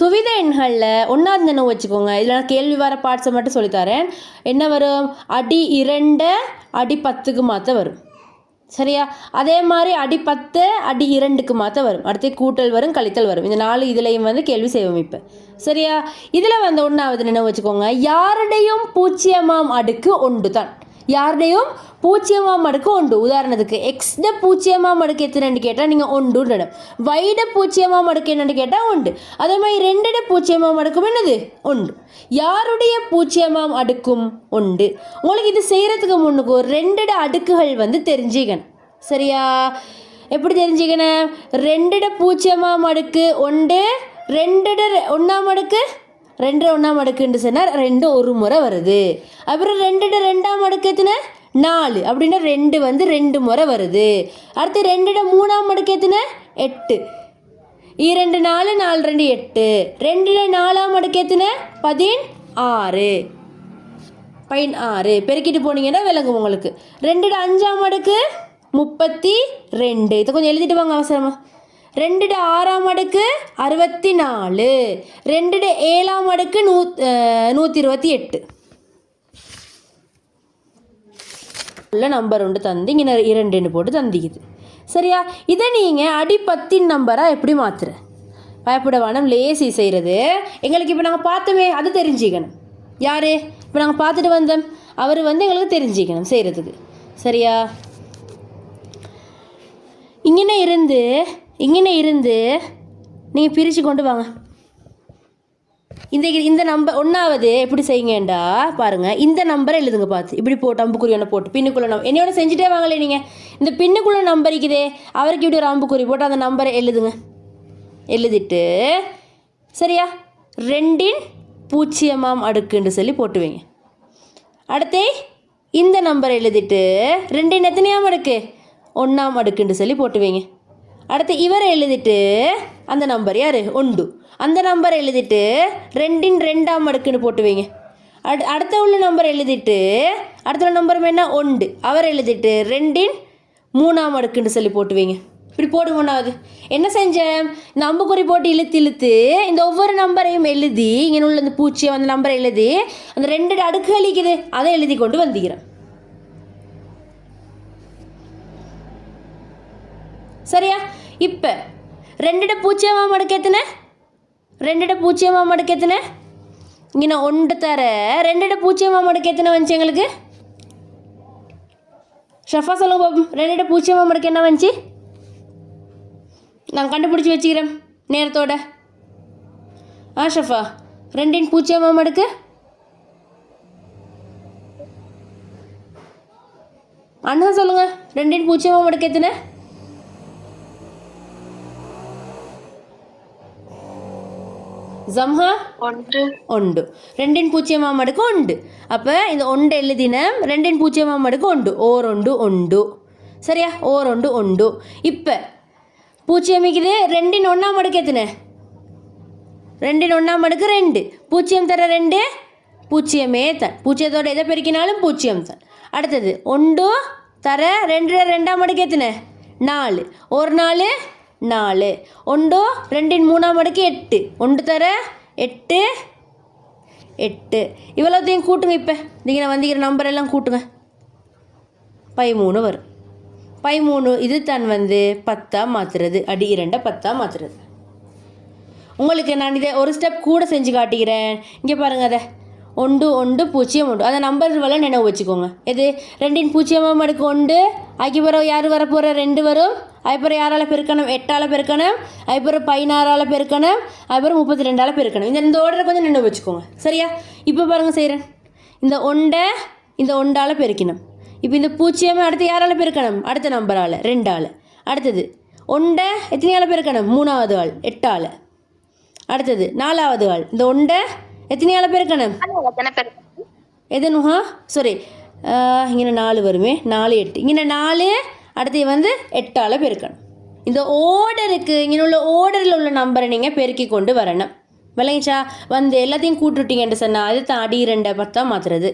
துவித எண்களில் ஒன்றாவது நினைவு வச்சுக்கோங்க. இதில் நான் கேள்வி வர பார்ட்ஸை மட்டும் சொல்லித்தரேன். என்ன வரும்? அடி 2 அடி 10க்கு மாற்ற வரும். சரியா? அதே மாதிரி அடி 10 அடி 2க்கு மாற்ற வரும். அடுத்து கூட்டல் வரும், கழித்தல் வரும். இந்த 4 இதுலையும் வந்து கேள்வி செய்வோம் இப்போ. சரியா? இதில் வந்து ஒன்றாவது நினைவு வச்சுக்கோங்க. யாருடையும் பூஜ்ஜியமாம் அடுக்கு ஒன்று தான். யாருடையும் பூஜ்ஜியமாம் அடுக்கு ஒன்று. உதாரணத்துக்கு எக்ஸ்ட பூஜ்ஜியமாம் அடுக்கு எத்தனைன்னு கேட்டால் நீங்கள் ஒன்றுன்னு. வைட பூஜ்ஜியமாம் அடுக்கு என்னென்னு கேட்டால் ஒன்று. அதே மாதிரி 2 பூஜ்ஜியமாம் அடுக்கும் என்னது? ஒன்று. யாருடைய பூஜ்ஜியமாம் அடுக்கும் ஒன்று. உங்களுக்கு இது செய்கிறதுக்கு முன்னுக்கு 2 அடுக்குகள் வந்து தெரிஞ்சுக்கணும். சரியா? எப்படி தெரிஞ்சுக்கணும்? 2 பூஜ்ஜியமாம் அடுக்கு ஒன்று, 2 ஒன்றாம் அடுக்கு 2 ஒன்றாம் அடுக்குன்னு சொன்னால் 2 ஒரு முறை வருது. அப்புறம் 2 2ஆம் அடுக்கு எத்தனை? 4. அப்படின்னா 2 வந்து 2 முறை வருது. அடுத்து 2 3ஆம் அடுக்கு எத்தனை? 8. 2 4 4 2 8. 2 4ஆம் அடுக்கு எத்தனை? 16. 16 பெருக்கிட்டு போனீங்கன்னா விளங்கும் உங்களுக்கு. 2 5ஆம் அடுக்கு 32. இதை கொஞ்சம் எழுதிட்டு வாங்க அவசரமா. 2 6ஆம் அடுக்கு 64. 2 7ஆம் அடுக்கு 128. உள்ள நம்பர் ஒன்று தந்து இங்கே 2ன்னு போட்டு தந்திக்குது. சரியா? இதை நீங்கள் அடி 10 நம்பராக எப்படி மாற்றுற? பயப்பட வேணாம், லேசி செய்கிறது. எங்களுக்கு இப்போ நாங்கள் பார்த்தோமே அது தெரிஞ்சுக்கணும். யார் இப்போ நாங்கள் பார்த்துட்டு வந்தோம் அவர் வந்து எங்களுக்கு தெரிஞ்சுக்கணும் செய்கிறதுக்கு. சரியா? இங்கே இருந்து நீங்கள் பிரித்து கொண்டு வாங்க. இந்த நம்பர் ஒன்றாவது எப்படி செய்யுங்கண்டா பாருங்கள். இந்த நம்பரை எழுதுங்க பார்த்து. இப்படி போட்டு அம்புக்குறி போட்டு பின்னுக்குள்ள என்னையோட செஞ்சுட்டே வாங்களே நீங்கள். இந்த பின்னுக்குள்ள நம்பர் இருக்குதே அவருக்கு இப்படி ஒரு அம்புக்குறி போட்டு அந்த நம்பரை எழுதுங்க. எழுதிட்டு சரியா 2ன் பூஜ்ஜியமாம் அடுக்குன்னு சொல்லி போட்டு வைங்க. அடுத்தே இந்த நம்பரை எழுதிட்டு 2ன் எத்தனையாம் அடுக்கு? 1ஆம் அடுக்குன்னு சொல்லி போட்டு வைங்க. அடுத்து இவரை எழுதிட்டு அந்த நம்பர் யார்? 1. அந்த நம்பரை எழுதிட்டு 2ன் 2ஆம் அடுக்குன்னு போட்டு வைங்க. அடுத்த உள்ள நம்பர் எழுதிட்டு அடுத்த நம்பர் என்ன? 1. அவர் எழுதிட்டு 2ன் 3ஆம் அடுக்குன்னு சொல்லி போட்டு வைங்க. இப்படி போடுங்க. ஒன்றாவது என்ன செஞ்சேன்? இந்த அம்புக்குறி போட்டு இழுத்து இந்த ஒவ்வொரு நம்பரையும் எழுதி இங்கே உள்ள இந்த பூச்சியம் அந்த நம்பரை எழுதி அந்த 2 அடுக்கு அளிக்குது அதை எழுதி கொண்டு வந்துக்கிறேன். சரியா? இப்போ 2 பூஜ்ஜியமாம் அடுக்கு எத்தனை? 2 பூஜ்ஜியமாம் அடுக்கு எத்தனை? இங்கே நான் 1 தர 2 பூஜ்ஜியமாம் அடுக்கு எத்தனை வந்துச்சு எங்களுக்கு? ஷஃபா சொல்லுங்க பாப்போம். 2 பூஜ்ஜியமாம் அடுக்கு என்ன வந்துச்சு? நான் கண்டுபிடிச்சி வச்சுக்கிறேன் நேரத்தோட. ஷஃபா 2ன் பூஜ்ஜியமாம் அடுக்கு அண்ணா சொல்லுங்க. 2ன் பூஜ்ஜியமாம் அடுக்கு எத்தனை? ஜம்ஹா 1. 2ன் பூஜ்ஜியமாம் அடுக்கு 1. அப்போ இந்த 1 எழுதின 2ன் பூஜ்ஜியமாம் அடுக்கு 1 ஓர் 1 1. சரியா? ஓர் 1 1. இப்போ பூஜ்ஜியம் இருக்குது 2ன் 1ஆம் அடுக்கு எத்தனை? 2ன் 1ஆம் அடுக்கு 2. பூஜ்ஜியம் தர 2 பூஜ்ஜியமே தான். பூஜ்ஜியத்தோட எதை பெருக்கினாலும் பூஜ்ஜியம் தான். அடுத்தது 1 தர 2 2ஆம் அடுக்கு எத்தனை? 4. ஒரு 4 4. 1 2ன் 3ஆம் அடுக்கு 8. 1 தர 8 8. இவ்வளோத்தையும் கூட்டுங்க. இப்போ நீங்கள் நான் வந்திக்கிற நம்பர் எல்லாம் கூட்டுங்க. 13 வரும். 13 இது தான் வந்து 10ஆக மாற்றுறது. அடி 2 10ஆக மாற்றுறது. உங்களுக்கு நான் இதை ஒரு ஸ்டெப் கூட செஞ்சு காட்டிக்கிறேன். இங்கே பாருங்கள். அதை 1 1 0 1 அந்த நம்பர் வர நினைவு வச்சுக்கோங்க. எது? 2ன் பூஜ்ஜியமாம் அடுக்கு 1. அதுக்கப்புறம் யார் வரப்போகிற 2 வரும். அதுக்கப்புறம் யாரால் பெருக்கணும்? 8ஆல் பெருக்கணும். அதுக்கப்புறம் 16ஆல் பெருக்கணும். அதுக்கப்புறம் 32ஆல் பெருக்கணும். இந்த ஆர்டரை கொஞ்சம் நினைவு வச்சுக்கோங்க. சரியா? இப்போ பாருங்கள் செய்கிறேன். இந்த 1 இந்த 1ஆல் பெருக்கணும். இப்போ இந்த பூஜ்ஜியமே அடுத்து யாரால் பெருக்கணும்? அடுத்த நம்பரால் 2ஆல். அடுத்தது 1 எத்தனையால் பெருக்கணும்? 3ஆவது ஆள் 8ஆல். அடுத்தது 4ஆவது ஆள் இந்த 1 எத்தனையால் பெருக்கணும்? எது நுஹா? சாரி, இங்கே 4 வருமே. 4 8. இங்கே 4 அடுத்து வந்து 8ஆல் பெருக்கணும். இந்த ஓர்டருக்கு இங்கே உள்ள ஓர்டரில் உள்ள நம்பரை நீங்கள் பெருக்கி கொண்டு வரணும். விளங்கிச்சா? வந்து எல்லாத்தையும் கூட்டுட்டீங்கன்னு சொன்னால் அது அடி 2 10ஆக மாற்றுறது.